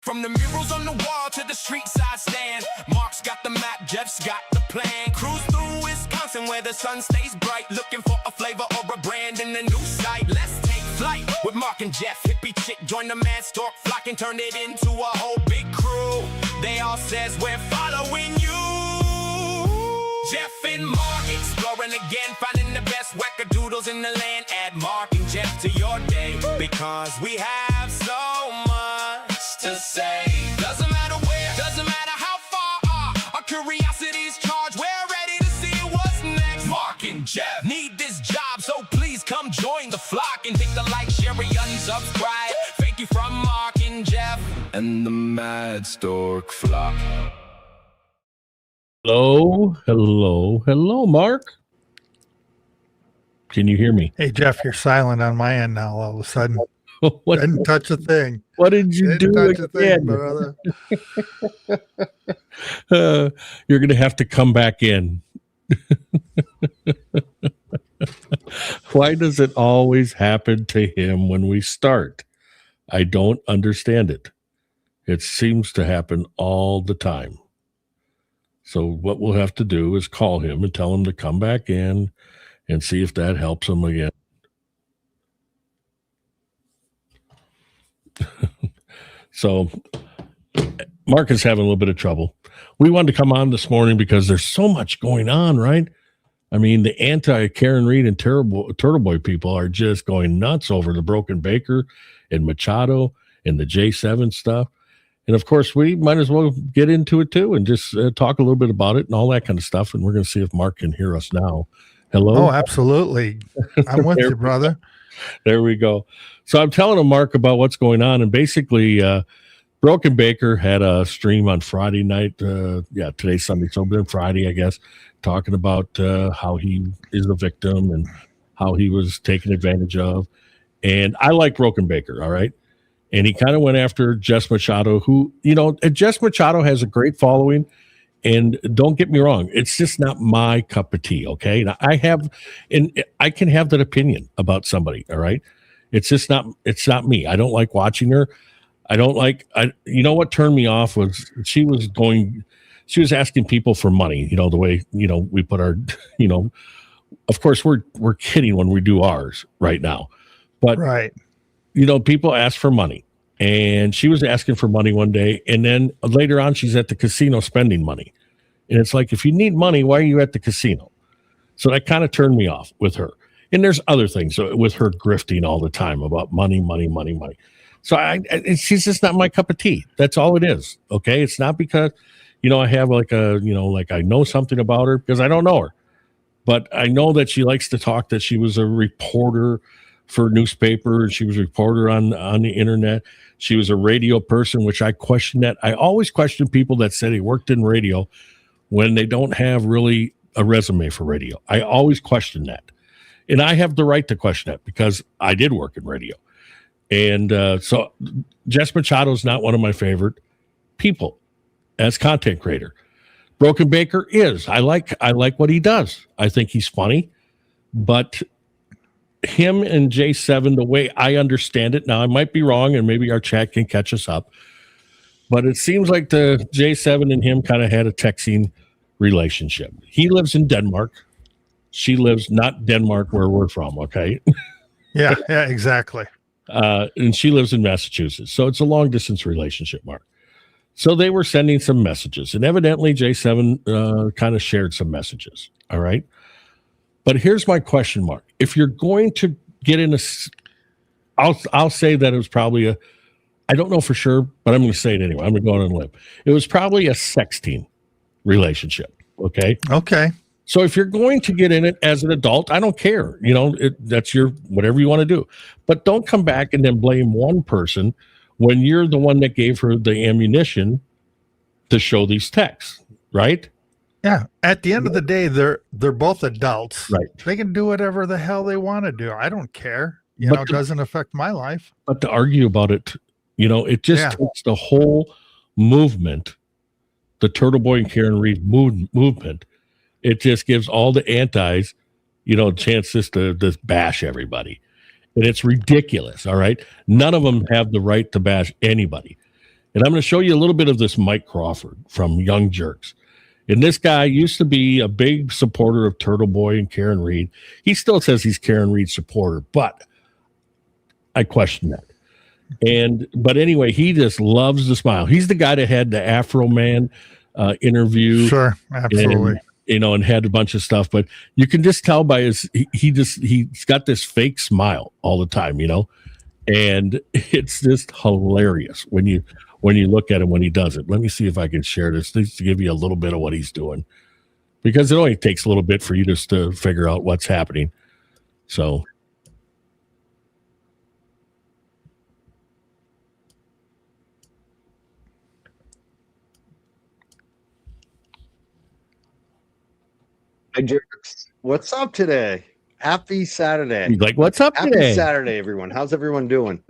From the murals on the wall to the street side stand, Mark's got the map, Jeff's got the plan. Cruise through Wisconsin where the sun stays bright, looking for a flavor or a brand in a new sight. Let's take flight with Mark and Jeff. Hippie chick join the mad stork flock and turn it into a whole big crew. They all says we're following you. Jeff and Mark exploring again, finding the best wackadoodles in the land. Add Mark and Jeff to your day, because we have so much to say. Doesn't matter where, doesn't matter how far, our curiosity's charged. We're ready to see what's next. Mark and Jeff need this job, so please come join the flock and hit the like, share, and unsubscribe. Thank you from Mark and Jeff and the Mad Stork flock. Hello, Mark. Can you hear me? Hey, Jeff, you're silent on my end now all of a sudden. What, Didn't touch a thing. What did you do Touch a again? thing, brother. You're going to have to come back in. Why does it always happen to him when we start? I don't understand it. It seems to happen all the time. So what we'll have to do is call him and tell him to come back in and see if that helps him again. So Mark is having a little bit of trouble. We wanted to come on this morning because there's so much going on, right? I mean, the anti-Karen Reed and Turtleboy people are just going nuts over the Broken Baker and Machado and the J7 stuff. And of course, we might as well get into it too and just talk a little bit about it and all that kind of stuff. And we're going to see if Mark can hear us now. Hello? Oh, absolutely. I'm with you, brother. There we go. So I'm telling him, Mark, about what's going on. And basically, Broken Baker had a stream on Friday night. Today's Sunday, so been Friday, I guess, talking about how he is a victim and how he was taken advantage of. And I like Broken Baker, all right? And he kind of went after Jess Machado, who, Jess Machado has a great following. And don't get me wrong, it's just not my cup of tea, okay? Now, I can have that opinion about somebody, all right? It's not me. I don't like watching her. You know what turned me off was she was asking people for money, the way, we put our, of course we're kidding when we do ours right now. But, right. People ask for money. And she was asking for money one day, and then later on, she's at the casino spending money. And it's like, if you need money, why are you at the casino? So that kind of turned me off with her. And there's other things with her grifting all the time about money. So she's just not my cup of tea. That's all it is. Okay. It's not because, I have like I know something about her, because I don't know her. But I know that she likes to talk that she was a reporter for a newspaper, and she was a reporter on the internet. She was a radio person, which I question that. I always question people that said they worked in radio when they don't have really a resume for radio. I always question that. And I have the right to question that because I did work in radio. And so Jess Machado is not one of my favorite people as content creator. Broken Baker is. I like what he does. I think he's funny, but him and J7, the way I understand it, now I might be wrong and maybe our chat can catch us up, but it seems like the J7 and him kind of had a texting relationship. He lives in Denmark. She lives not Denmark where we're from. Okay. Yeah, exactly. And she lives in Massachusetts. So it's a long distance relationship, Mark. So they were sending some messages, and evidently J7 kind of shared some messages. All right. But here's my question, Mark. If you're going to get in I'll say that it was probably I don't know for sure, but I'm going to say it anyway. I'm going to go on a limb. It was probably a sexting relationship. Okay. Okay. So if you're going to get in it as an adult, I don't care. That's your whatever you want to do. But don't come back and then blame one person when you're the one that gave her the ammunition to show these texts, right? Yeah. At the end of the day, they're both adults. Right. They can do whatever the hell they want to do. I don't care. It doesn't affect my life. But to argue about it, it just takes the whole movement, the Turtleboy and Karen Reed movement. It just gives all the antis, chances to bash everybody. And it's ridiculous. All right. None of them have the right to bash anybody. And I'm going to show you a little bit of this Mike Crawford from Young Jerks. And this guy used to be a big supporter of Turtleboy and Karen Reed. He still says he's Karen Reed's supporter, but I question that. But anyway, he just loves the smile. He's the guy that had the Afro Man interview. Sure, absolutely. And had a bunch of stuff, but you can just tell by he's got this fake smile all the time, and it's just hilarious when you look at him when he does it. Let me see if I can share this just to give you a little bit of what he's doing, because it only takes a little bit for you just to figure out what's happening. So. Hi, Jerks. What's up today? Happy Saturday. He's like, what's up Happy today? Saturday, everyone. How's everyone doing?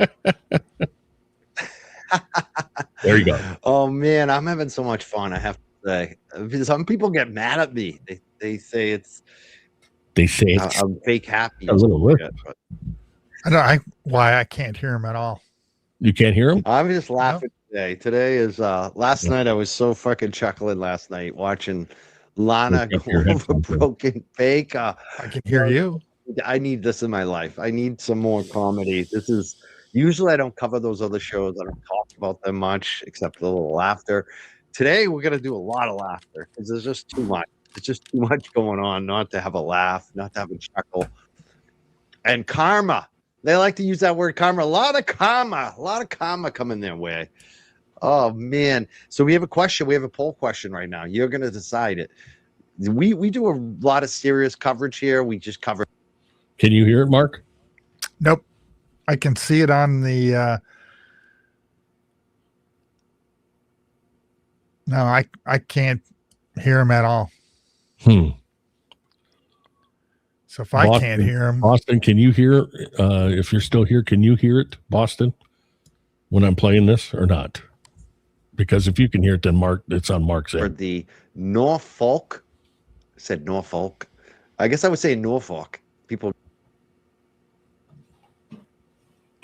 There you go. Oh, man, I'm having so much fun, I have to say. Some people get mad at me. They say it's I'm fake happy. A little weird. I don't why I can't hear him at all. You can't hear him? I'm just laughing today. Today is last night I was so fucking chuckling last night watching Lana go over Broken Baker. I can hear you. I need this in my life. I need some more comedy. This is usually I don't cover those other shows. I don't talk about them much except a little laughter. Today we're gonna do a lot of laughter because there's just too much. It's just too much going on not to have a laugh, not to have a chuckle. And karma. They like to use that word karma. A lot of karma coming their way. Oh man. So we have a question. We have a poll question right now. You're gonna decide it. We do a lot of serious coverage here. We just cover. Can you hear it, Mark? Nope. I can see it on the no, I can't hear him at all. So if I can't hear him. Boston, can you hear if you're still here, can you hear it, Boston, when I'm playing this or not? Because if you can hear it, then Mark, it's on Mark's end. For the Norfolk, I said Norfolk. I guess I would say Norfolk. People.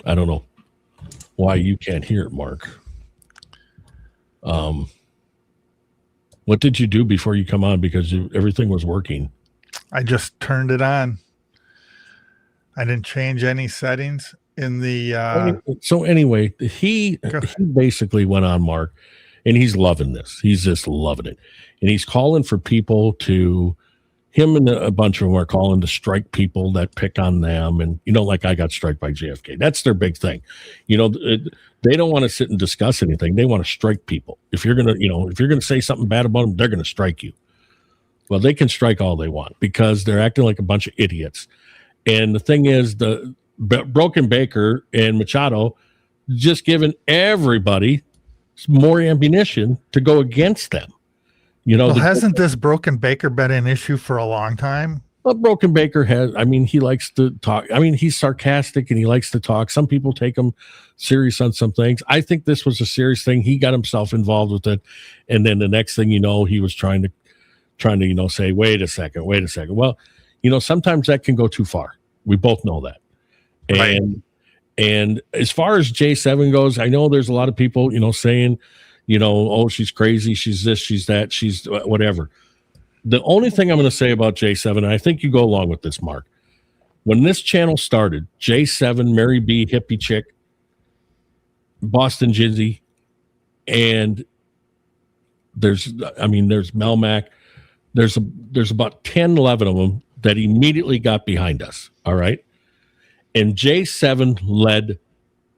I don't know why you can't hear it, Mark. What did you do before you come on? Because everything was working. I just turned it on. I didn't change any settings in the. So anyway, he basically went on, Mark, and he's loving this. He's just loving it, and he's calling for people to. Him and a bunch of them are calling to strike people that pick on them, and like I got striked by JFK. That's their big thing. They don't want to sit and discuss anything. They want to strike people. If you're gonna say something bad about them, they're gonna strike you. Well, they can strike all they want because they're acting like a bunch of idiots. And the thing is, the Broken Baker and Machado just giving everybody more ammunition to go against them. Hasn't this Broken Baker been an issue for a long time? Well, Broken Baker he likes to talk. He's sarcastic and he likes to talk. Some people take him serious on some things. I think this was a serious thing. He got himself involved with it. And then the next thing he was trying to say, wait a second. Well, sometimes that can go too far. We both know that. Right. And as far as J7 goes, I know there's a lot of people, saying, oh, she's crazy. She's this, she's that, she's whatever. The only thing I'm going to say about J7, and I think you go along with this, Mark, when this channel started, J7, Mary B, Hippie Chick, Boston Jizzy, and there's Melmac. There's about 10, 11 of them that immediately got behind us. All right. And J7 led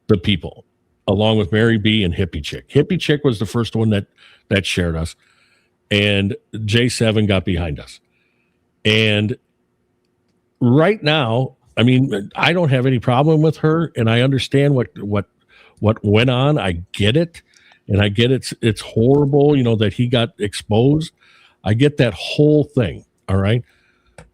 the people along with Mary B and Hippie Chick. Hippie Chick was the first one that shared us, and J7 got behind us. And right now, I don't have any problem with her, and I understand what went on. I get it. And I get it's horrible, that he got exposed. I get that whole thing. All right.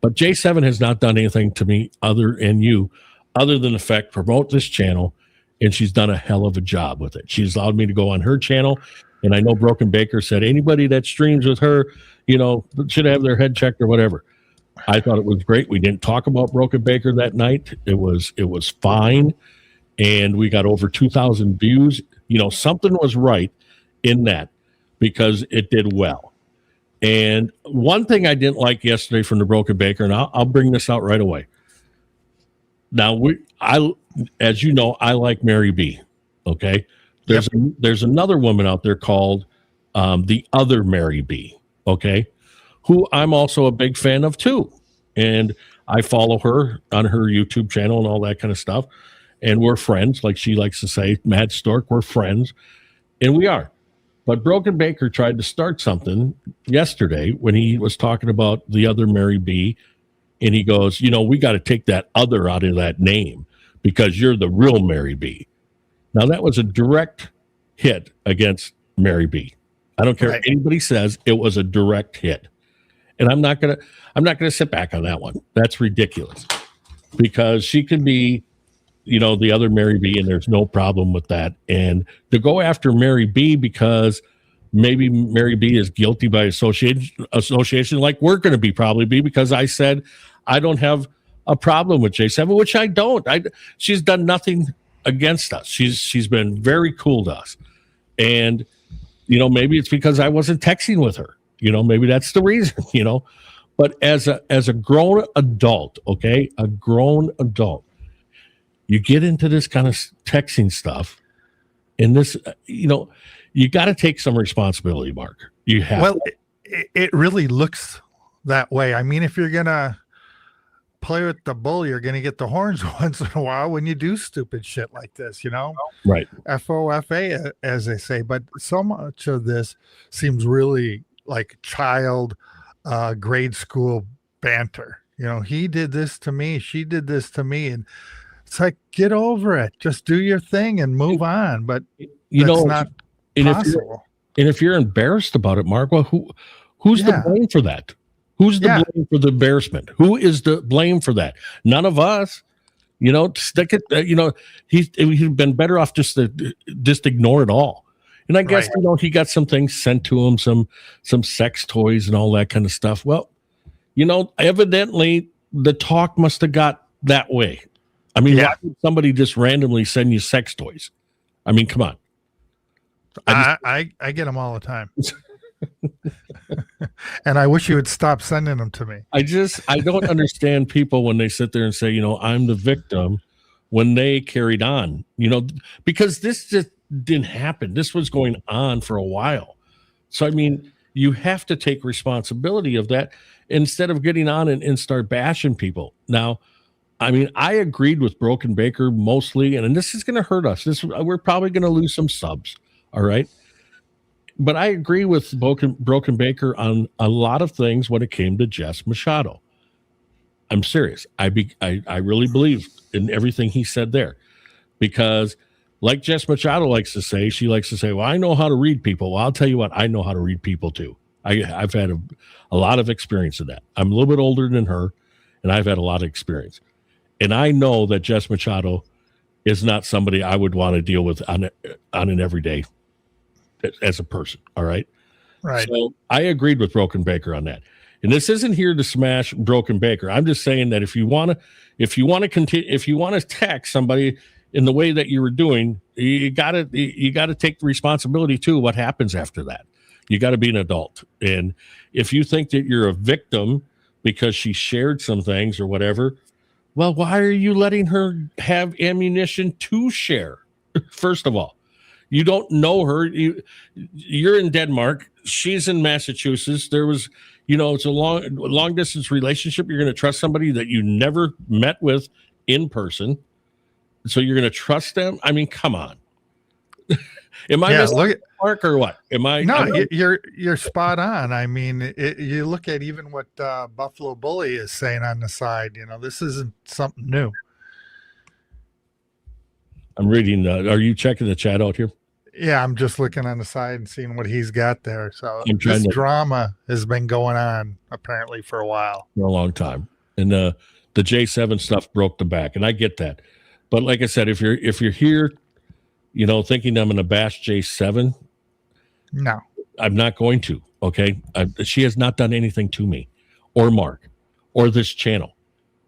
But J7 has not done anything to me other than the fact promote this channel. And she's done a hell of a job with it. She's allowed me to go on her channel. And I know Broken Baker said anybody that streams with her, should have their head checked or whatever. I thought it was great. We didn't talk about Broken Baker that night. It was fine. And we got over 2,000 views something was right in that because it did well. And one thing I didn't like yesterday from the Broken Baker, and I'll bring this out right away. Now, as you know, I like Mary B. Okay, there's another woman out there called the other Mary B. Okay, who I'm also a big fan of too, and I follow her on her YouTube channel and all that kind of stuff, and we're friends, like she likes to say, Mad Stork. We're friends, and we are. But Broken Baker tried to start something yesterday when he was talking about the other Mary B. And he goes, we got to take that other out of that name because you're the real Mary B. Now, that was a direct hit against Mary B. I don't care what anybody says, it was a direct hit. And I'm not gonna sit back on that one. That's ridiculous because she can be, the other Mary B, and there's no problem with that. And to go after Mary B because maybe Mary B is guilty by association, like we're going to probably be, because I said I don't have a problem with J7, which I don't. She's done nothing against us. She's been very cool to us, and maybe it's because I wasn't texting with her. Maybe that's the reason. But as a grown adult, okay, a grown adult, you get into this kind of texting stuff, and this, you got to take some responsibility, Mark. You have. Well, it really looks that way. I mean, if you're gonna play with the bull, you're gonna get the horns once in a while when you do stupid shit like this, Right? FOFA, as they say. But so much of this seems really like child, grade school banter. He did this to me, she did this to me, and it's like, get over it. Just do your thing and move on. But that's not possible. If you're embarrassed about it, Mark, well, who's the blame for that? Who's the blame for the embarrassment? Who is the blame for that? None of us. Stick it. He'd been better off just ignore it all. And I guess he got some things sent to him, some sex toys and all that kind of stuff. Well, evidently the talk must have got that way. I mean, why would somebody just randomly send you sex toys? I mean, come on. I get them all the time. And I wish you would stop sending them to me. I don't understand people when they sit there and say, I'm the victim, when they carried on, because this just didn't happen. This was going on for a while. So, I mean, you have to take responsibility of that instead of getting on and start bashing people. Now, I mean, I agreed with Broken Baker mostly, and this is going to hurt us. We're probably going to lose some subs. All right. But I agree with Broken Baker on a lot of things when it came to Jess Machado. I'm serious. I really believe in everything he said there, because like Jess Machado likes to say, she likes to say, well, I know how to read people. Well, I'll tell you what, I know how to read people too. I've had a lot of experience in that. I'm a little bit older than her, and I've had a lot of experience. And I know that Jess Machado is not somebody I would want to deal with on an everyday as a person. All right. Right. So I agreed with Broken Baker on that. And this isn't here to smash Broken Baker. I'm just saying that if you want to tax somebody in the way that you were doing, you gotta take the responsibility too. What happens after that? You got to be an adult. And if you think that you're a victim because she shared some things or whatever, well, why are you letting her have ammunition to share? First of all, you don't know her. You're in Denmark. She's in Massachusetts. There was, it's a long distance relationship. You're going to trust somebody that you never met with in person. So you're going to trust them? I mean, come on. Am I missing Mark or what? You're spot on. I mean, you look at even what Buffalo Bully is saying on the side. This isn't something new. I'm reading. Are you checking the chat out here? Yeah, I'm just looking on the side and seeing what he's got there. So this drama has been going on apparently for a while, for a long time, and the J7 stuff broke the back, and I get that. But like I said, if you're here, thinking I'm going to bash J7, no, I'm not going to. Okay, she has not done anything to me, or Mark, or this channel.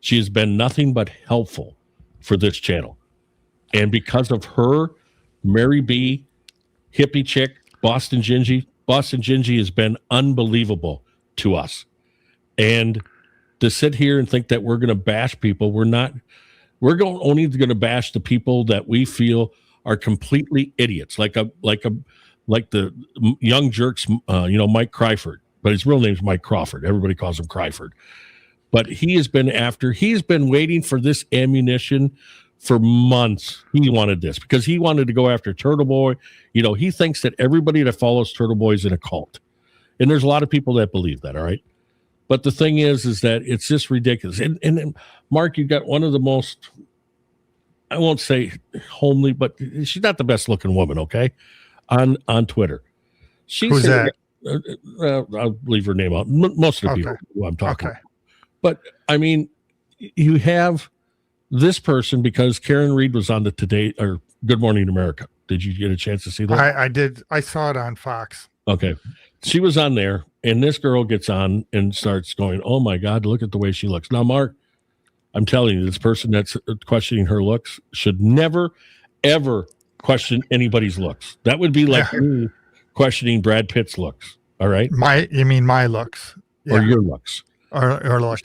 She has been nothing but helpful for this channel, and because of her, Mary B hippie chick, Boston Gingy. Boston Gingy has been unbelievable to us. And to sit here and think that we're going to bash people, we're not. We're only going to bash the people that we feel are completely idiots, like the young jerks, Mike Cryford, but his real name's Mike Crawford. Everybody calls him Cryford. But he's been waiting for this ammunition for months. He wanted this because he wanted to go after Turtleboy. He thinks that everybody that follows Turtleboy is in a cult. And there's a lot of people that believe that, all right? But the thing is that it's just ridiculous. And Mark, you got one of the most, I won't say homely, but she's not the best looking woman, okay? On Twitter. Who's that? I'll leave her name out. Most of the people who I'm talking about. But, I mean, you have this person because Karen Reed was on the Today or Good Morning America. Did you get a chance to see that? I did. I saw it on Fox. Okay. She was on there, and this girl gets on and starts going, oh, my God, look at the way she looks. Now, Mark, I'm telling you, this person that's questioning her looks should never, ever question anybody's looks. That would be like me questioning Brad Pitt's looks, all right? You mean my looks? Yeah. Or your looks. Or looks.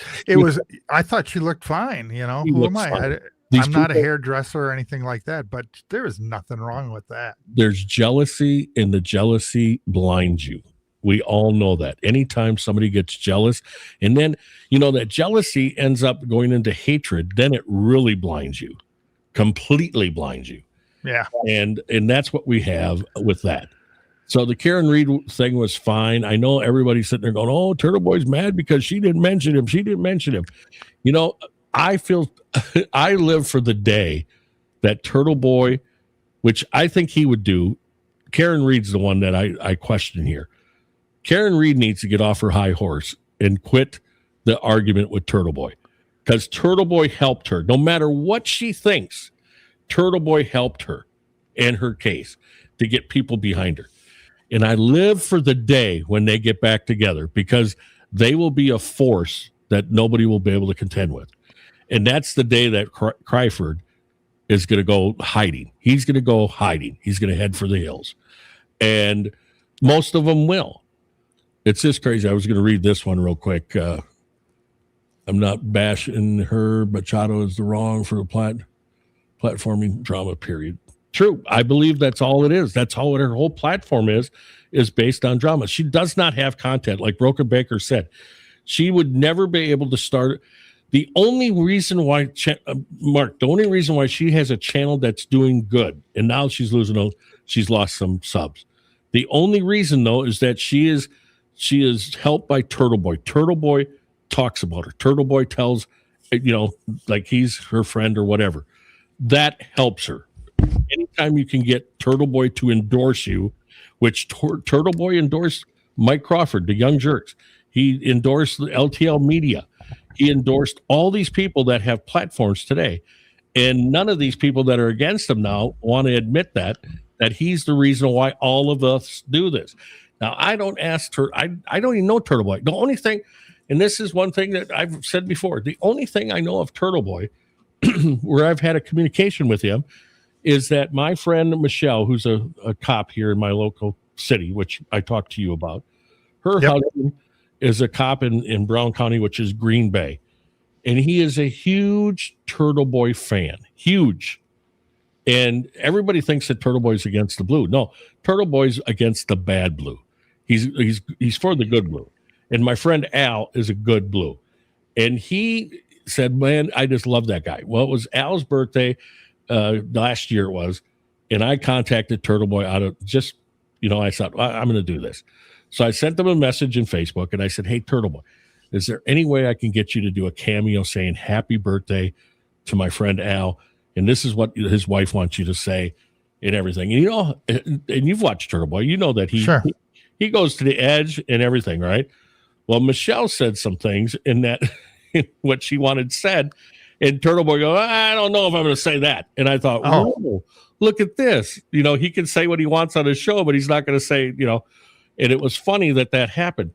I thought she looked fine, Who am I? I'm not a hairdresser or anything like that, but there is nothing wrong with that. There's jealousy, and the jealousy blinds you. We all know that. Anytime somebody gets jealous, and then, that jealousy ends up going into hatred, then it really blinds you, completely blinds you. Yeah. And that's what we have with that. So the Karen Reed thing was fine. I know everybody's sitting there going, oh, Turtleboy's mad because she didn't mention him. She didn't mention him. I feel I live for the day that Turtleboy, which I think he would do. Karen Reed's the one that I question here. Karen Reed needs to get off her high horse and quit the argument with Turtleboy, because Turtleboy helped her. No matter what she thinks, Turtleboy helped her and her case to get people behind her. And I live for the day when they get back together, because they will be a force that nobody will be able to contend with. And that's the day that Cryford is going to go hiding. He's going to go hiding. He's going to head for the hills. And most of them will. It's just crazy. I was going to read this one real quick. I'm not bashing her. Machado is the wrong for the platforming drama, period. True. I believe that's all it is. That's all her whole platform is based on drama. She does not have content. Like Broken Baker said, she would never be able to start. The only reason why, Mark, the only reason why she has a channel that's doing good, and now she's lost some subs. The only reason, though, is that she is helped by Turtleboy. Turtleboy talks about her. Turtleboy tells, like he's her friend or whatever. That helps her. Anytime you can get Turtleboy to endorse you, which Turtleboy endorsed Mike Crawford, the Young Jerks. He endorsed the LTL Media. He endorsed all these people that have platforms today. And none of these people that are against him now want to admit that he's the reason why all of us do this. Now, I don't ask her. I don't even know Turtleboy. The only thing, and this is one thing that I've said before, the only thing I know of Turtleboy, where I've had a communication with him, is that my friend Michelle, who's a cop here in my local city, which I talked to you about, her husband is a cop in Brown County, which is Green Bay. And he is a huge Turtleboy fan. Huge. And everybody thinks that Turtleboy's against the blue. No, Turtleboy's against the bad blue. He's for the good blue. And my friend Al is a good blue. And he said, man, I just love that guy. Well, it was Al's birthday last year it was. And I contacted Turtleboy out of just, I thought, I'm going to do this. So I sent them a message in Facebook and I said, hey, Turtleboy, is there any way I can get you to do a cameo saying happy birthday to my friend Al? And this is what his wife wants you to say and everything. And and you've watched Turtleboy, you know that he goes to the edge and everything, right? Well, Michelle said some things in that what she wanted said, and Turtleboy goes, I don't know if I'm going to say that. And I thought, oh, look at this. He can say what he wants on his show, but he's not going to say, And it was funny that happened.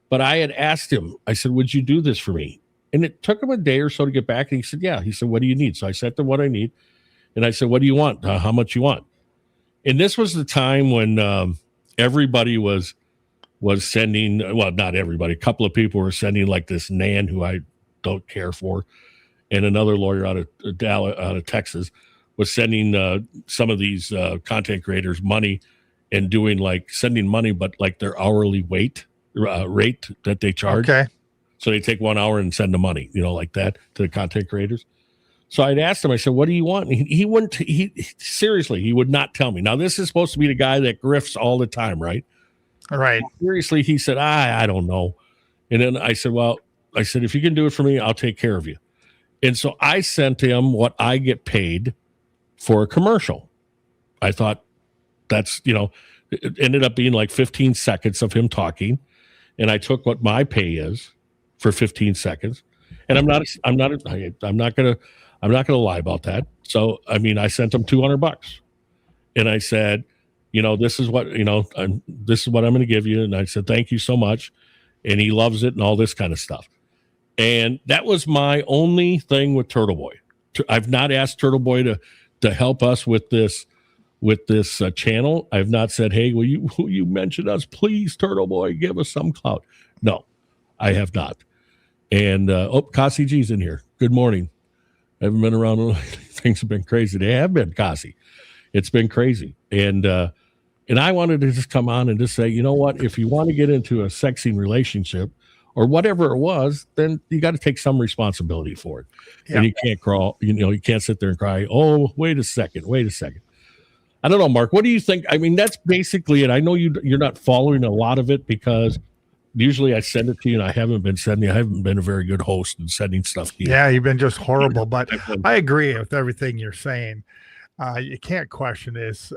But I had asked him, I said, would you do this for me? And it took him a day or so to get back. And he said, yeah. He said, what do you need? So I sent him what I need. And I said, what do you want? How much you want? And this was the time when everybody was sending, well, not everybody, a couple of people were sending like this Nan who I don't care for, and another lawyer out of Texas was sending some of these content creators money and doing like sending money, but like their hourly rate that they charge. Okay. So they take 1 hour and send the money, like that to the content creators. So I'd asked him, I said, what do you want? And he wouldn't, seriously, he would not tell me. Now, this is supposed to be the guy that grifts all the time, right? Right. Seriously, he said, I don't know. And then I said, if you can do it for me, I'll take care of you. And so I sent him what I get paid for a commercial. I thought that's, it ended up being like 15 seconds of him talking. And I took what my pay is for 15 seconds. And I'm not going to lie about that. So, I mean, I sent him $200 and I said, this is what, this is what I'm going to give you. And I said, thank you so much. And he loves it and all this kind of stuff. And that was my only thing with Turtleboy. I've not asked Turtleboy to help us with this channel. I've not said, hey, will you mention us, please, Turtleboy, give us some clout. No, I have not. And Kasi G's in here. Good morning. I haven't been around. Things have been crazy. They have been, Kasi. It's been crazy. And I wanted to just come on and just say, you know what? If you want to get into a sexing relationship or whatever it was, then you got to take some responsibility for it. Yeah. And you can't crawl. You can't sit there and cry, oh, wait a second. I don't know, Mark. What do you think? I mean, that's basically it. I know you're not following a lot of it because usually I send it to you and I haven't been a very good host in sending stuff to you. Yeah, you've been just horrible. But I agree with everything you're saying. You can't question this.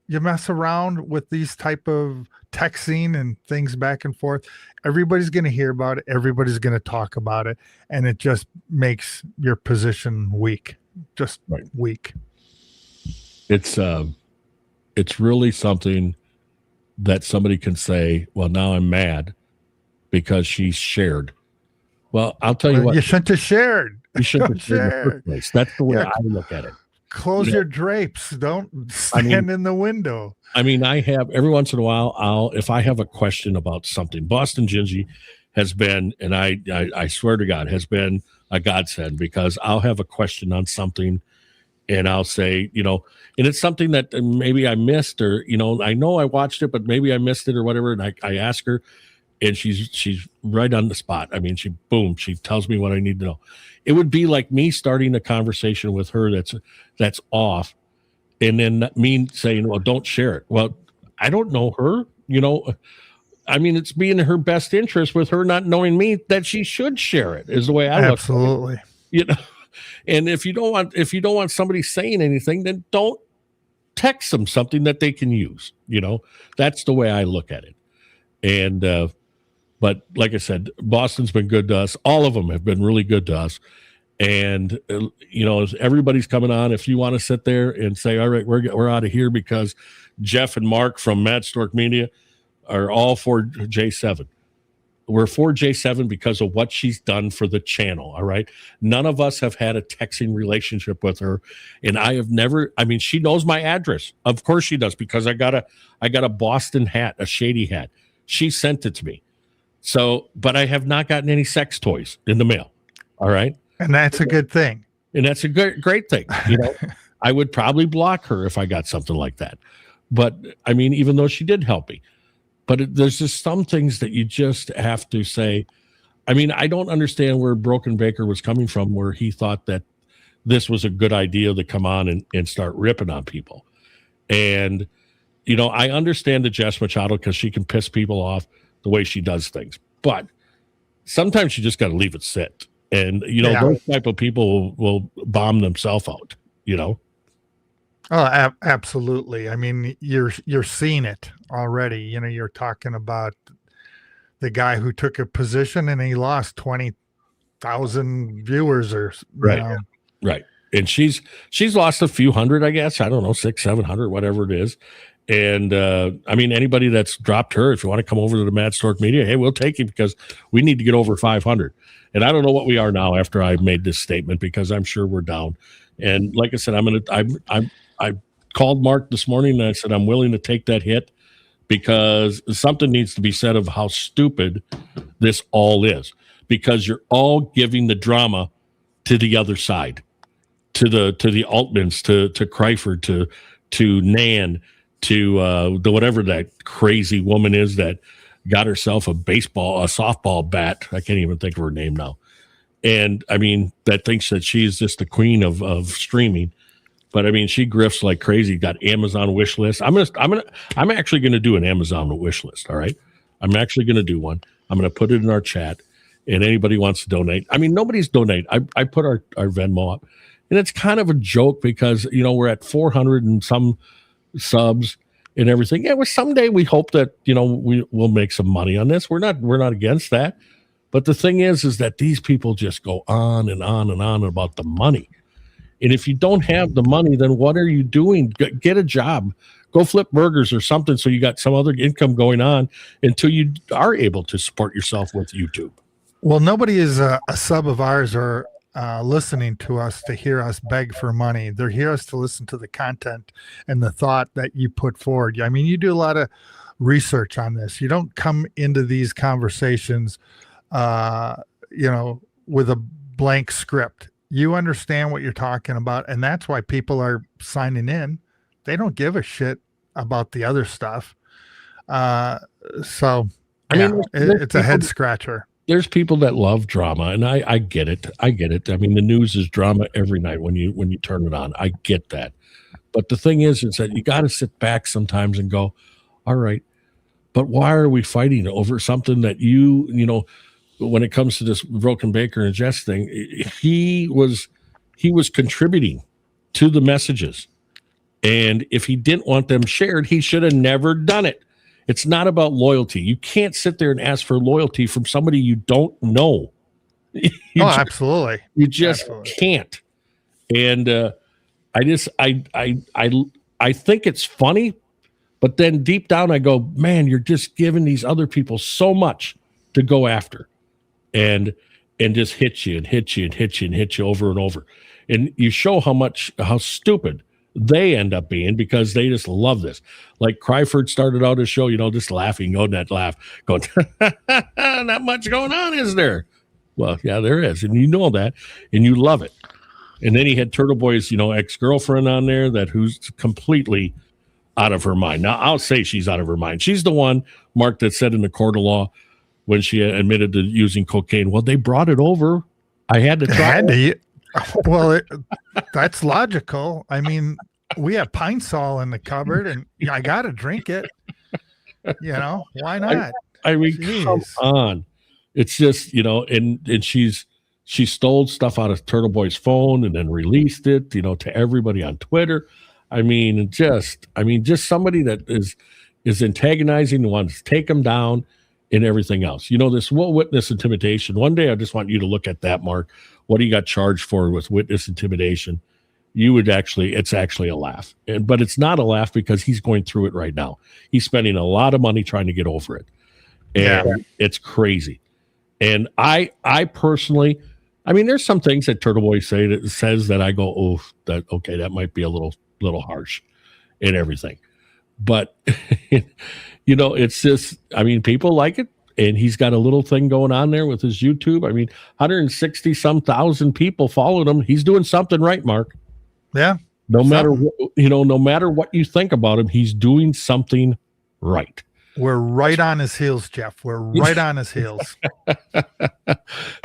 You mess around with these type of texting and things back and forth, everybody's going to hear about it. Everybody's going to talk about it. And it just makes your position weak, just weak. It's really something that somebody can say, well, now I'm mad because she's shared. Well, I'll tell you what. You shouldn't have shared. You shouldn't have shared in the first place. That's the way I look at it. Close your drapes. Don't stand in the window. I mean, I have every once in a while, if I have a question about something, Boston Gingy has been, and I swear to God, has been a godsend because I'll have a question on something and I'll say, and it's something that maybe I missed or, I know I watched it, but maybe I missed it or whatever. And I ask her and she's right on the spot. I mean, she tells me what I need to know. It would be like me starting a conversation with her that's off and then me saying, well, don't share it. Well, I don't know her, I mean, it's being in her best interest with her not knowing me that she should share it is the way I look. Absolutely. And if you don't want somebody saying anything, then don't text them something that they can use. That's the way I look at it. And, but like I said, Boston's been good to us. All of them have been really good to us. And, everybody's coming on. If you want to sit there and say, all right, we're out of here because Jeff and Mark from Mad Stork Media are all for J7. We're for J7 because of what she's done for the channel. All right. None of us have had a texting relationship with her. And I have never, she knows my address. Of course she does because I got a Boston hat, a shady hat. She sent it to me. So, but I have not gotten any sex toys in the mail. All right. And that's a good thing. And that's a great thing. I would probably block her if I got something like that. But even though she did help me, but there's just some things that you just have to say. I don't understand where Broken Baker was coming from, where he thought that this was a good idea to come on and start ripping on people. And, I understand the Jess Machado because she can piss people off the way she does things. But sometimes you just got to leave it sit. And, those type of people will bomb themselves out, Oh, absolutely. You're seeing it already. You're talking about the guy who took a position and he lost 20,000 viewers or right. And she's lost a few hundred, I guess. I don't know, 600-700, whatever it is. And anybody that's dropped her, if you want to come over to the Mad Stork Media, hey, we'll take you because we need to get over 500. And I don't know what we are now after I made this statement because I'm sure we're down. And like I said, called Mark this morning and I said, I'm willing to take that hit because something needs to be said of how stupid this all is, because you're all giving the drama to the other side, to the Altmans, to Kreifert, to Nan, to the whatever that crazy woman is that got herself a softball bat. I can't even think of her name now. And I mean, that thinks that she's just the queen of streaming. But I mean, she grifts like crazy. Got Amazon wish list. I'm actually gonna do an Amazon wish list. All right, I'm actually gonna do one. I'm gonna put it in our chat, and anybody wants to donate. I mean, nobody's donate. I put our Venmo up, and it's kind of a joke because we're at 400 and some subs and everything. Yeah, well, someday we hope that we'll make some money on this. We're not against that, but the thing is that these people just go on and on and on about the money. And if you don't have the money, then what are you doing? Get a job, go flip burgers or something, so you got some other income going on until you are able to support yourself with YouTube. Well, nobody is a sub of ours or listening to us to hear us beg for money. They're here us to listen to the content and the thought that you put forward. I mean, you do a lot of research on this. You don't come into these conversations, with a blank script. You understand what you're talking about, and that's why people are signing in. They don't give a shit about the other stuff. So I mean, it's a head scratcher. There's people that love drama, and I get it. I get it. I mean, the news is drama every night when you turn it on. I get that. But the thing is that you got to sit back sometimes and go, all right, but why are we fighting over something that when it comes to this Broken Baker and Jess thing, he was contributing to the messages. And if he didn't want them shared, he should have never done it. It's not about loyalty. You can't sit there and ask for loyalty from somebody you don't know. Absolutely. You just can't. And I think it's funny, but then deep down I go, man, you're just giving these other people so much to go after. And just hit you and hit you and hit you and hit you over and over. And you show how stupid they end up being because they just love this. Like Kreifert started out his show, just laughing, going that laugh, going, not much going on, is there? Well, yeah, there is. And you know that, and you love it. And then he had Turtleboy's, ex-girlfriend on there who's completely out of her mind. Now, I'll say she's out of her mind. She's the one, Mark, that said in the court of law, when she admitted to using cocaine, well, they brought it over. I had to try it. Well, that's logical. I mean, we have Pine Sol in the cupboard, and I got to drink it. Why not? I mean, come on. It's just, and she stole stuff out of Turtleboy's phone and then released it, to everybody on Twitter. I mean, just somebody that is antagonizing and wants to take them down. And everything else, this witness intimidation. One day, I just want you to look at that, Mark. What he got charged for with witness intimidation. It's actually a laugh, but it's not a laugh because he's going through it right now. He's spending a lot of money trying to get over it, and it's crazy. And I personally, I mean, there's some things that Turtleboy says that I go, oh, that might be a little harsh, and everything. But, it's just, I mean, people like it. And he's got a little thing going on there with his YouTube. I mean, 160,000 people followed him. He's doing something right, Mark. Yeah. No matter what you think about him, he's doing something right. We're right on his heels, Jeff. We're right on his heels.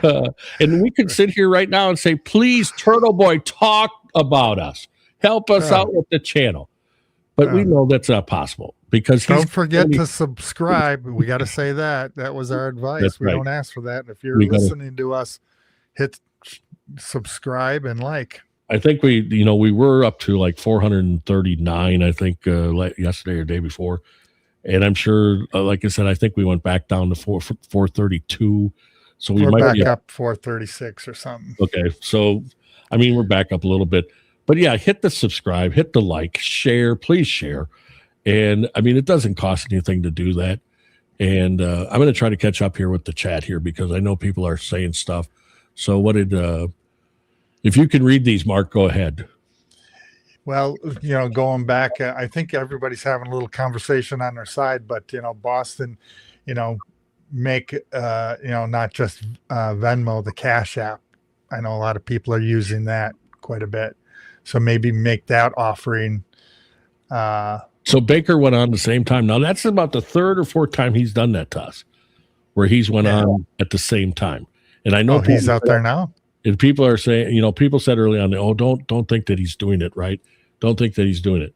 And we could sit here right now and say, please, Turtleboy, talk about us. Help us out with the channel. But we know that's not possible because don't forget to subscribe. We got to say that. That was our advice. We don't ask for that. If you're listening to us, hit subscribe and like. I think we were up to like 439, I think, yesterday or day before. And I'm sure, like I said, I think we went back down to 432. So we're might back up 436 or something. Okay. So, I mean, we're back up a little bit. But yeah, hit the subscribe, hit the like, share, please share. And I mean, it doesn't cost anything to do that. And I'm going to try to catch up here with the chat here because I know people are saying stuff. So if you can read these, Mark, go ahead. Well, going back, I think everybody's having a little conversation on their side, but Boston, you know, make not just Venmo, the Cash App. I know a lot of people are using that quite a bit, so maybe make that offering. So Baker went on the same time. Now that's about the third or fourth time he's done that to us, where he's went on at the same time. And I know he's out there now. And people are saying, people said early on, oh, don't think that he's doing it right. Don't think that he's doing it.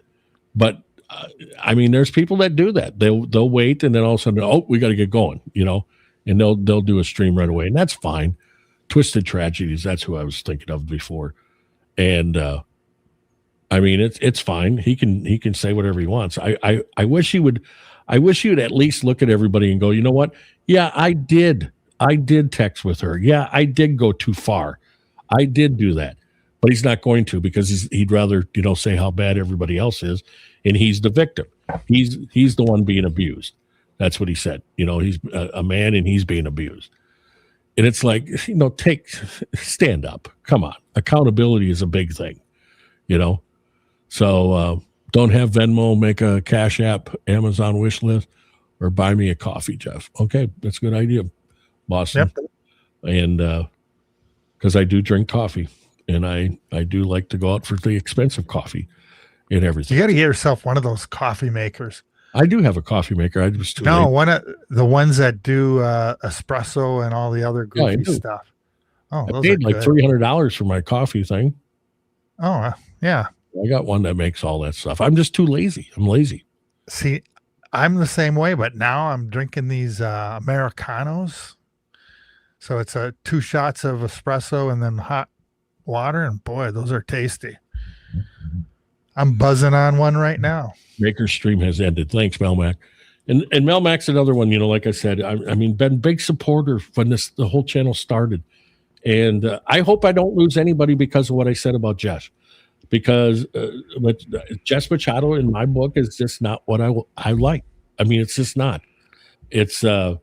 But I mean, there's people that do that. They'll wait, and then all of a sudden, oh, we got to get going, and they'll do a stream right away, and that's fine. Twisted Tragedies, that's who I was thinking of before, and I mean, it's fine. He can say whatever he wants. I wish he would. I wish he would at least look at everybody and go, you know what? Yeah, I did text with her. Yeah, I did go too far. I did do that. But he's not going to, because he'd rather, say how bad everybody else is, and he's the victim. He's the one being abused. That's what he said. He's a man and he's being abused. And it's like, stand up. Come on. Accountability is a big thing, So don't have Venmo, make a Cash App, Amazon wish list, or buy me a coffee, Jeff. Okay, that's a good idea, Boston. Yep. And because I do drink coffee, and I do like to go out for the expensive coffee and everything. You got to get yourself one of those coffee makers. I do have a coffee maker. I just one of the ones that do espresso and all the other goofy stuff. Oh, I paid like $300 for my coffee thing. Oh, yeah. I got one that makes all that stuff. I'm just too lazy. I'm lazy. See, I'm the same way, but now I'm drinking these Americanos. So it's 2 shots of espresso and then hot water, and boy, those are tasty. I'm buzzing on one right now. Maker's stream has ended. Thanks, Melmac. And Melmac's another one, like I said, I mean, been big supporter when the whole channel started. And I hope I don't lose anybody because of what I said about Jess. Because Jess Machado in my book is just not what I like. I mean, it's just not. It's she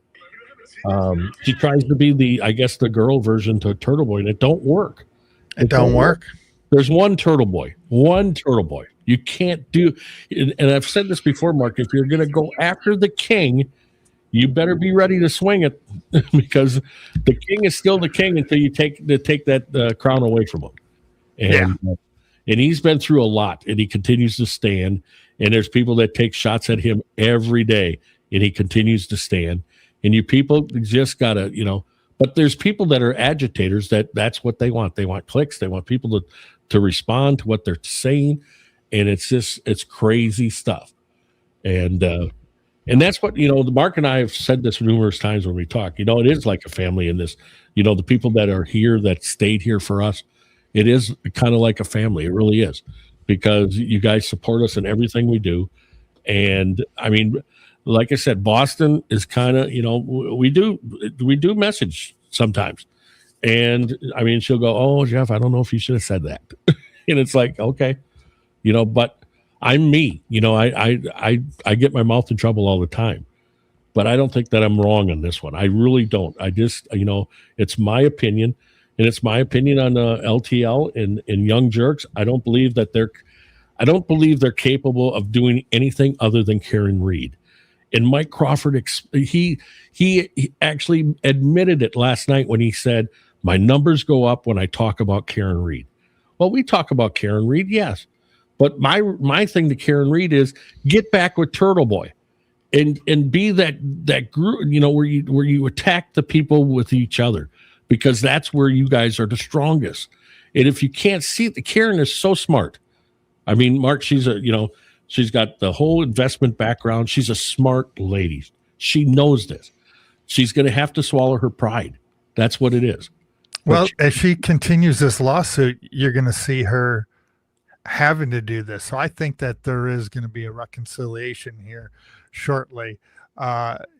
tries to be the girl version to Turtleboy, and it don't work. It don't work. There's one Turtleboy. You can't do, and I've said this before, Mark, if you're going to go after the king, you better be ready to swing it, because the king is still the king until you take that crown away from him. And he's been through a lot, and he continues to stand. And there's people that take shots at him every day, and he continues to stand. And you people just got to, but there's people that are agitators that's what they want. They want clicks. They want people to respond to what they're saying. And it's crazy stuff. And that's what, Mark and I have said this numerous times when we talk, it is like a family in this, the people that are here, that stayed here for us. It is kind of like a family. It really is, because you guys support us in everything we do. And I mean, like I said, Boston is kind of, we do message sometimes. And I mean, she'll go, oh, Jeff, I don't know if you should have said that. And it's like, okay, but I'm me, I get my mouth in trouble all the time, but I don't think that I'm wrong on this one. I really don't. I just, it's my opinion, and it's my opinion on LTL and Young Jerks. I don't believe they're capable of doing anything other than Karen Reed. And Mike Crawford, he actually admitted it last night when he said, my numbers go up when I talk about Karen Reed. Well, we talk about Karen Reed, yes. But my thing to Karen Reed is get back with Turtleboy and be that group, where you attack the people with each other, because that's where you guys are the strongest. And if you can't see it, Karen is so smart. I mean, Mark, she's got the whole investment background. She's a smart lady. She knows this. She's going to have to swallow her pride. That's what it is. Well, as she continues this lawsuit, you're going to see her having to do this. So I think that there is going to be a reconciliation here shortly.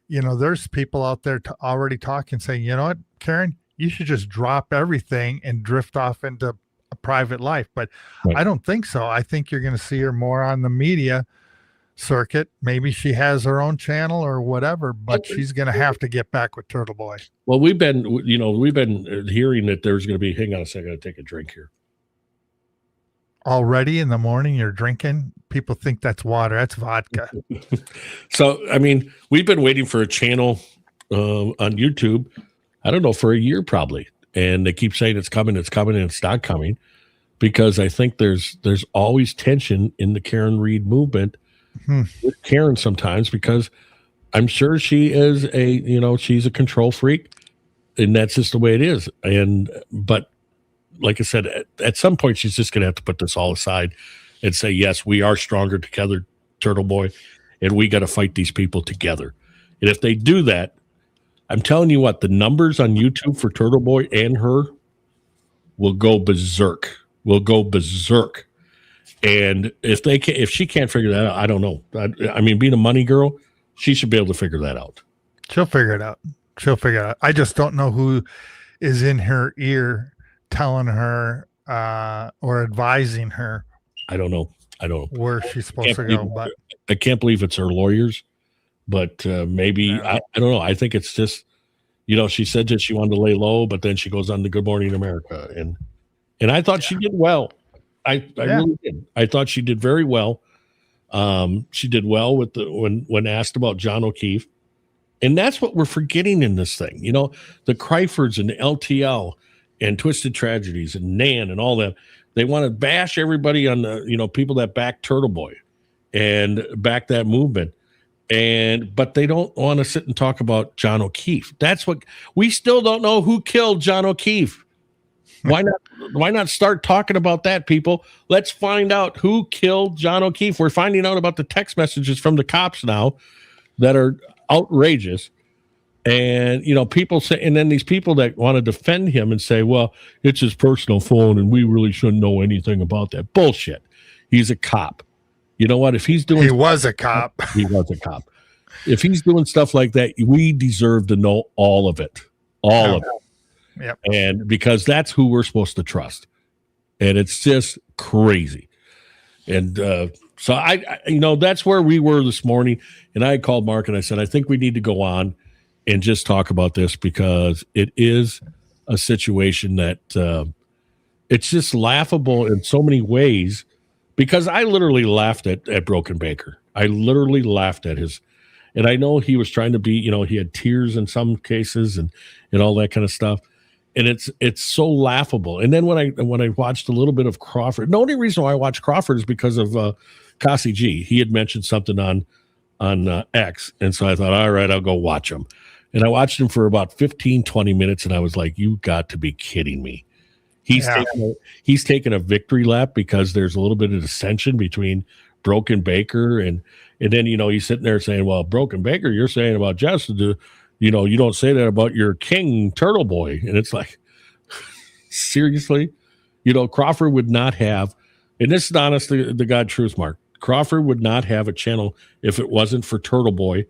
There's people out there already talking, saying, you know what, Karen, you should just drop everything and drift off into a private life. But right. I don't think so. I think you're going to see her more on the media circuit. Maybe she has her own channel or whatever, but she's going to have to get back with Turtleboy. Well, we've been hearing that there's going to be, hang on a second, I got to take a drink here. already in the morning you're drinking, people think that's water. That's vodka. So, I mean, we've been waiting for a channel on YouTube, I don't know, for a year probably. And they keep saying it's coming, and it's not coming, because I think there's always tension in the Karen Reed movement with Karen sometimes, because I'm sure she is she's a control freak, and that's just the way it is. But like I said, at some point she's just going to have to put this all aside and say, yes, we are stronger together, Turtleboy, and we got to fight these people together. And if they do that, I'm telling you what, the numbers on YouTube for Turtleboy and her will go berserk. And if she can't figure that out, I don't know. I mean, being a money girl, she should be able to figure that out. She'll figure it out. I just don't know who is in her ear telling her or advising her. I don't know where she's supposed to go. But I can't believe it's her lawyers. But maybe I don't know. I think it's just, she said that she wanted to lay low, but then she goes on to Good Morning America, and I thought she did well. I really did. I thought she did very well. She did well with when asked about John O'Keefe, and that's what we're forgetting in this thing. The Cryfords and the LTL and Twisted Tragedies and Nan and all that. They want to bash everybody on the people that back Turtleboy and back that movement. But they don't want to sit and talk about John O'Keefe. That's what we still don't know, who killed John O'Keefe. Why not start talking about that, people? Let's find out who killed John O'Keefe. We're finding out about the text messages from the cops now that are outrageous. And people say, and then these people that want to defend him and say, well, it's his personal phone and we really shouldn't know anything about that. Bullshit. He's a cop. You know what? If he was a cop. He was a cop. If he's doing stuff like that, we deserve to know all of it. All of it. Yep. And because that's who we're supposed to trust. And it's just crazy. And so I that's where we were this morning. And I called Mark and I said, I think we need to go on and just talk about this, because it is a situation that it's just laughable in so many ways. Because I literally laughed at Broken Baker. I literally laughed at his, and I know he was trying to be, he had tears in some cases and all that kind of stuff. And it's so laughable. And then when I watched a little bit of Crawford, the only reason why I watched Crawford is because of Kasi G. He had mentioned something on X. And so I thought, all right, I'll go watch him. And I watched him for about 15, 20 minutes. And I was like, you got to be kidding me. He's taken a victory lap, because there's a little bit of dissension between Broken Baker and then he's sitting there saying, well, Broken Baker, you're saying about Jess, you don't say that about your king Turtleboy. And it's like, seriously, Crawford would not have, and this is honestly the God truth, Mark, Crawford would not have a channel if it wasn't for Turtleboy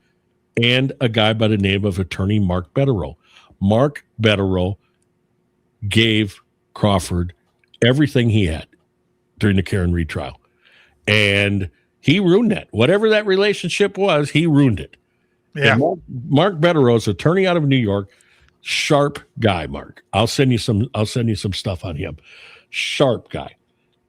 and a guy by the name of attorney Mark Betterow. Mark Betterow gave Crawford everything he had during the Karen Reed trial, and he ruined that. Whatever that relationship was, he ruined it. Yeah. And Mark Betterow's attorney out of New York, sharp guy. Mark, I'll send you some stuff on him. Sharp guy,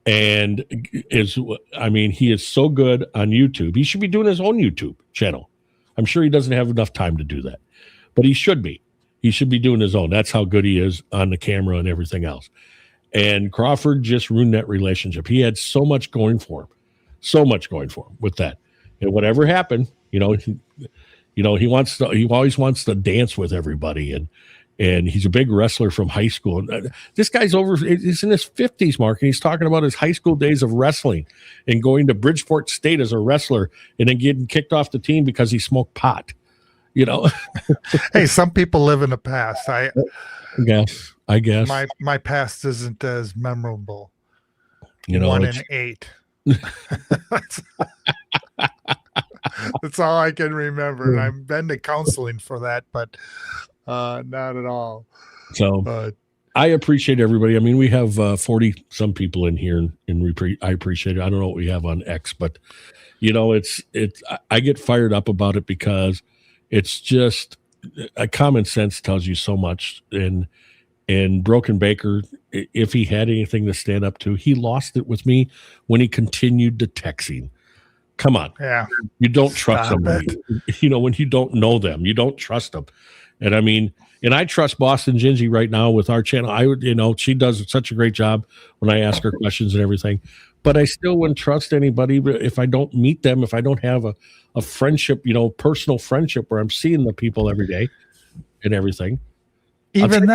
and he is so good on YouTube. He should be doing his own YouTube channel. I'm sure he doesn't have enough time to do that, but he should be. He should be doing his own. That's how good he is on the camera and everything else. And Crawford just ruined that relationship. He had so much going for him with that. And whatever happened, he always wants to dance with everybody. And he's a big wrestler from high school. This guy's he's in his 50s, Mark, and he's talking about his high school days of wrestling and going to Bridgeport State as a wrestler and then getting kicked off the team because he smoked pot. Hey, some people live in the past. I guess my past isn't as memorable. 1 in 8. That's all I can remember. And I've been to counseling for that, but not at all. So I appreciate everybody. I mean, we have 40 some people in here I appreciate it. I don't know what we have on X, but it's I get fired up about it, because it's just common sense tells you so much. And And Broken Baker, if he had anything to stand up to, he lost it with me when he continued to texting. Come on. Yeah. You don't trust Stop somebody. When you don't know them, you don't trust them. And I mean, and I trust Boston Gingy right now with our channel. I would, she does such a great job when I ask her questions and everything. But I still wouldn't trust anybody if I don't meet them, if I don't have a friendship, personal friendship where I'm seeing the people every day and everything. Even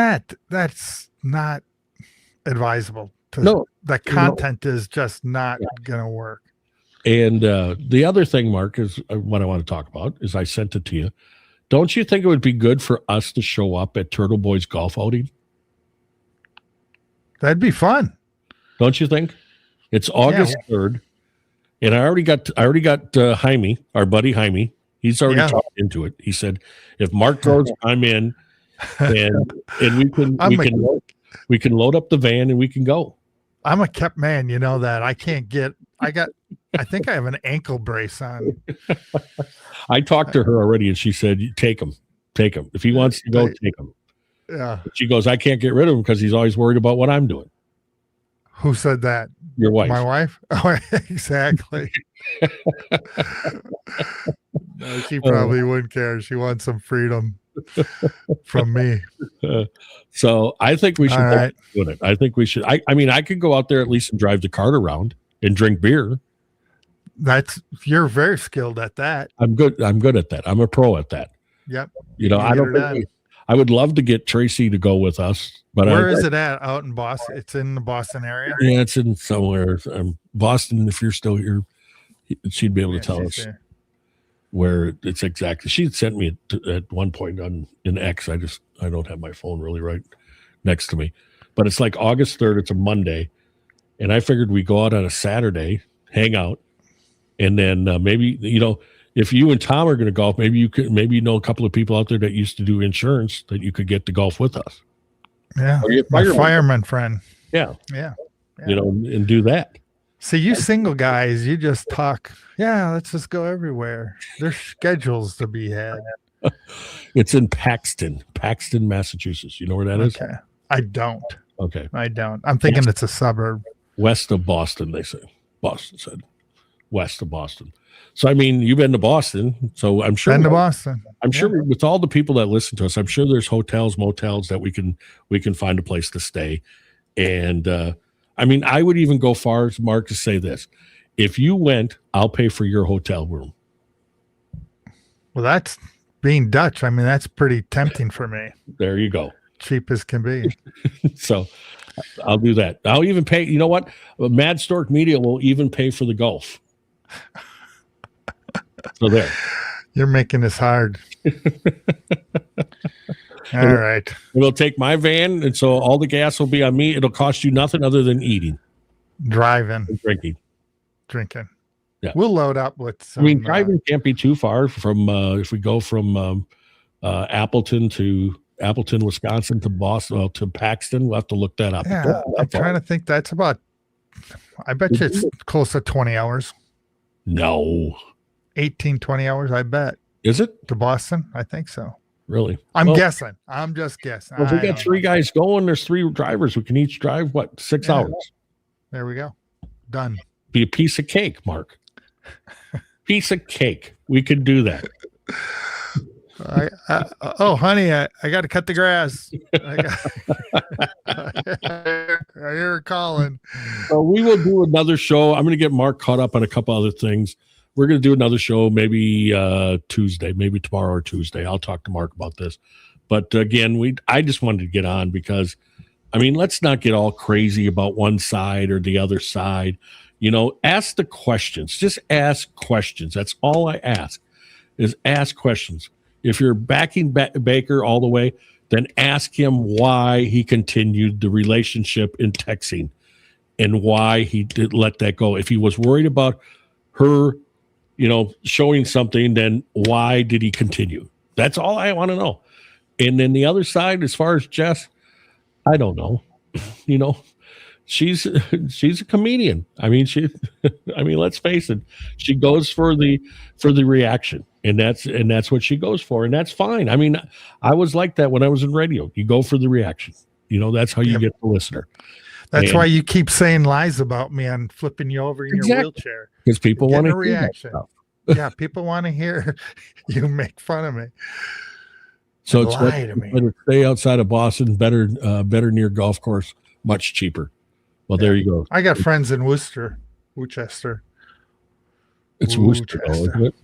that's not advisable. No, the content is just not going to work. And the other thing, Mark, is what I want to talk about is I sent it to you. Don't you think it would be good for us to show up at Turtleboy's golf outing? That'd be fun. Don't you think? It's August 3rd. And I already got Jaime, our buddy Jaime. He's already talked into it. He said, if Mark goes, I'm in, and we can load up the van and we can go. I'm a kept man, you know that. I think I have an ankle brace on. I talked to her already, and she said, take him. If he wants to go, take him. Yeah. She goes, I can't get rid of him because he's always worried about what I'm doing. Who said that? Your wife. My wife? Oh, exactly. No, she probably wouldn't care. She wants some freedom from me. So I think we should do it. I think we should. I mean, I could go out there at least and drive the cart around and drink beer. You're very skilled at that. I'm good at that. I'm a pro at that. Yep. I would love to get Tracy to go with us, but where is it at? Out in Boston? It's in the Boston area. Yeah, it's in somewhere. Boston. If you're still here, she'd be able to tell us where it's exactly. She sent me at one point in X. I don't have my phone really right next to me, but it's like August 3rd. It's a Monday, and I figured we go out on a Saturday, hang out. And then maybe, if you and Tom are going to golf, maybe you know a couple of people out there that used to do insurance that you could get to golf with us. Yeah. My fireman friend. Yeah. Yeah. And do that. See, you single guys, you just talk. Yeah, let's just go everywhere. There's schedules to be had. It's in Paxton, Massachusetts. You know where that is? Okay. I don't. Okay. I don't. I'm thinking it's a suburb. West of Boston, they say. Boston said. West of Boston. So, I mean, you've been to Boston, so I'm sure. Been to Boston. I'm sure with all the people that listen to us, I'm sure there's hotels, motels that we can find a place to stay. And I mean, I would even go far as Mark to say this: if you went, I'll pay for your hotel room. Well, that's being Dutch. I mean, that's pretty tempting for me. There you go. Cheap as can be. So I'll do that. I'll even pay. You know what? Mad Stork Media will even pay for the golf. So there. You're making this hard. All right. We'll take my van, and so all the gas will be on me. It'll cost you nothing other than eating, driving, and drinking. Yeah, we'll load up with some. I mean, driving can't be too far from if we go from Appleton, Wisconsin to Boston to Paxton. We'll have to look that up. Yeah, I'm trying to think. That's about. I bet you it's close to 20 hours. No. 18, 20 hours, I bet. Is it? To Boston? I think so. Really? I'm guessing. I'm just guessing. Well, if we got three guys going, there's three drivers. We can each drive, 6 hours? There we go. Done. Be a piece of cake, Mark. Piece of cake. We could do that. Oh, honey, I got to cut the grass. I hear her calling. So we will do another show. I'm going to get Mark caught up on a couple other things. We're going to do another show maybe Tuesday, maybe tomorrow or Tuesday. I'll talk to Mark about this. But again, I just wanted to get on because, I mean, let's not get all crazy about one side or the other side. Ask the questions. Just ask questions. That's all I ask is ask questions. If you're backing Baker all the way, then ask him why he continued the relationship in texting and why he did let that go. If he was worried about her, showing something, then why did he continue? That's all I want to know. And then the other side, as far as Jess, I don't know. She's a comedian. I mean, let's face it. She goes for the reaction. And that's what she goes for, and that's fine. I mean, I was like that when I was in radio. You go for the reaction. That's how you get the listener. That's why you keep saying lies about me and flipping you over in your wheelchair. Because people want to hear reaction. That stuff. Yeah, people want to hear you make fun of me. So it's better stay outside of Boston, better near golf course, much cheaper. Well, there you go. I got friends in Worcester. It's Worcester, isn't it?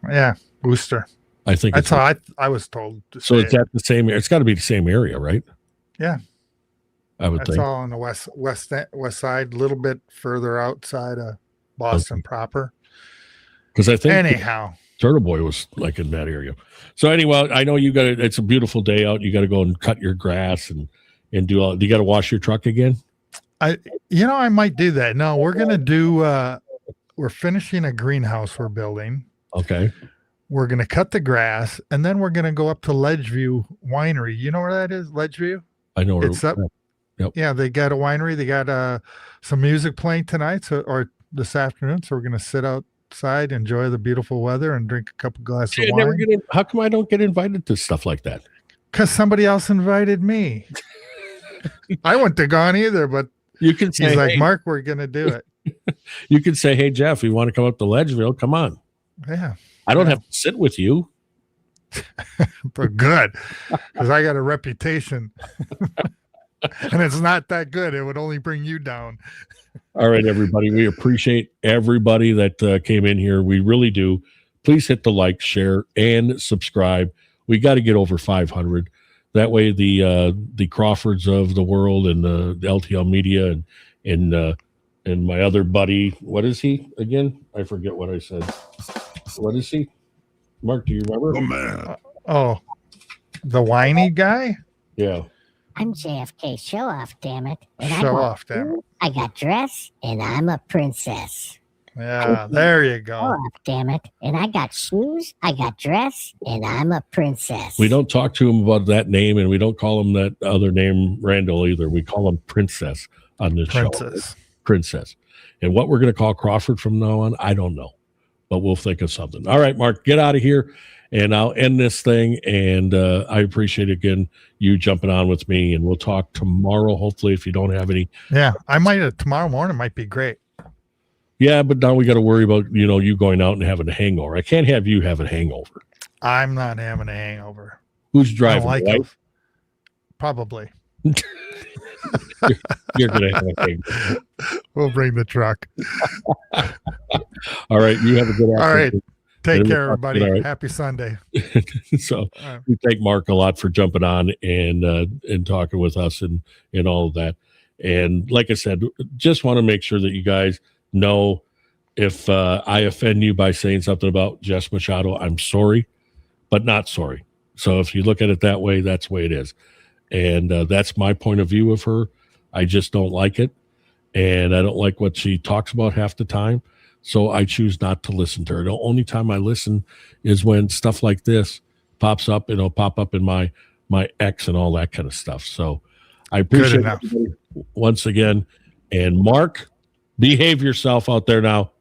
Yeah, Worcester. I think that's how I was told. So it's at the same. It's got to be the same area, right? Yeah, I would think. That's all on the west side, a little bit further outside of Boston proper. Because I think anyhow, Turtleboy was like in that area. So anyway, I know you got it. It's a beautiful day out. You got to go and cut your grass and do all. You got to wash your truck again. I might do that. No, we're gonna do. We're finishing a greenhouse we're building. Okay. We're gonna cut the grass, and then we're gonna go up to Ledgeview Winery. You know where that is? Ledgeview. I know where it's up. Yep. Yeah, they got a winery. They got some music playing tonight, or this afternoon. So we're gonna sit outside, enjoy the beautiful weather, and drink a couple glasses of wine. How come I don't get invited to stuff like that? Because somebody else invited me. I wouldn't have gone either, but you can say, he's like, Mark, we're gonna do it. You can say, hey, Jeff, you want to come up to Ledgeville? Come on. Yeah. I don't have to sit with you. But good, because I got a reputation. And it's not that good. It would only bring you down. All right, everybody. We appreciate everybody that came in here. We really do. Please hit the like, share, and subscribe. We got to get over 500. That way the Crawfords of the world and the LTL media and my other buddy, what is he again? I forget what I said. What is he? Mark, do you remember? Oh, man. The whiny guy? Yeah. I'm JFK. Show off, damn it. And Show off, damn it. I got dress, and I'm a princess. Yeah, there you go. Show off, damn it. And I got shoes, I got dress, and I'm a princess. We don't talk to him about that name, and we don't call him that other name, Randall, either. We call him Princess on this show. Princess. And what we're going to call Crawford from now on, I don't know. But we'll think of something. All right, Mark, get out of here, and I'll end this thing. And I appreciate, again, you jumping on with me, and we'll talk tomorrow, hopefully, if you don't have any. Yeah, I might. Tomorrow morning might be great. Yeah, but now we got to worry about, you going out and having a hangover. I can't have you have a hangover. I'm not having a hangover. Who's driving? I don't like it. Probably. You're going to have a hangover. We'll bring the truck. All right. You have a good afternoon. All right. Take care, everybody. Right. Happy Sunday. So we thank Mark a lot for jumping on and talking with us and all of that. And like I said, just want to make sure that you guys know if I offend you by saying something about Jess Machado, I'm sorry, but not sorry. So if you look at it that way, that's the way it is. And that's my point of view of her. I just don't like it. And I don't like what she talks about half the time. So I choose not to listen to her. The only time I listen is when stuff like this pops up, it'll pop up in my ex and all that kind of stuff. So I appreciate it once again. And Mark, behave yourself out there now.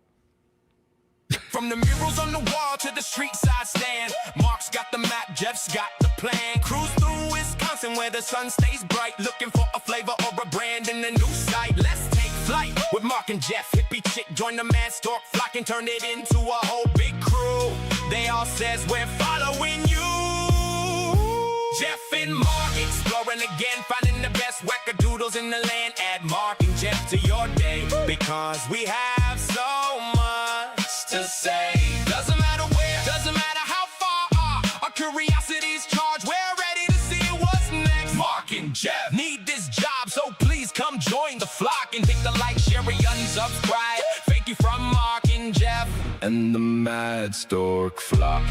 From the murals on the wall to the street side stand, Mark's got the map, Jeff's got the plan. Cruise through Wisconsin where the sun stays bright, looking for a flavor or a brand in a new sight. Let's take flight with Mark and Jeff. Hippie chick join the man stork flock and turn it into a whole big crew. They all says we're following you. Jeff and Mark exploring again, finding the best wackadoodles in the land. Add Mark and Jeff to your day, because we have so much to say. Doesn't matter where, doesn't matter how far, our curiosity's charged. We're ready to see what's next. Mark and Jeff need this job, so please come join the flock and hit the like, share, and unsubscribe. Thank you from Mark and Jeff and the Mad Stork flock.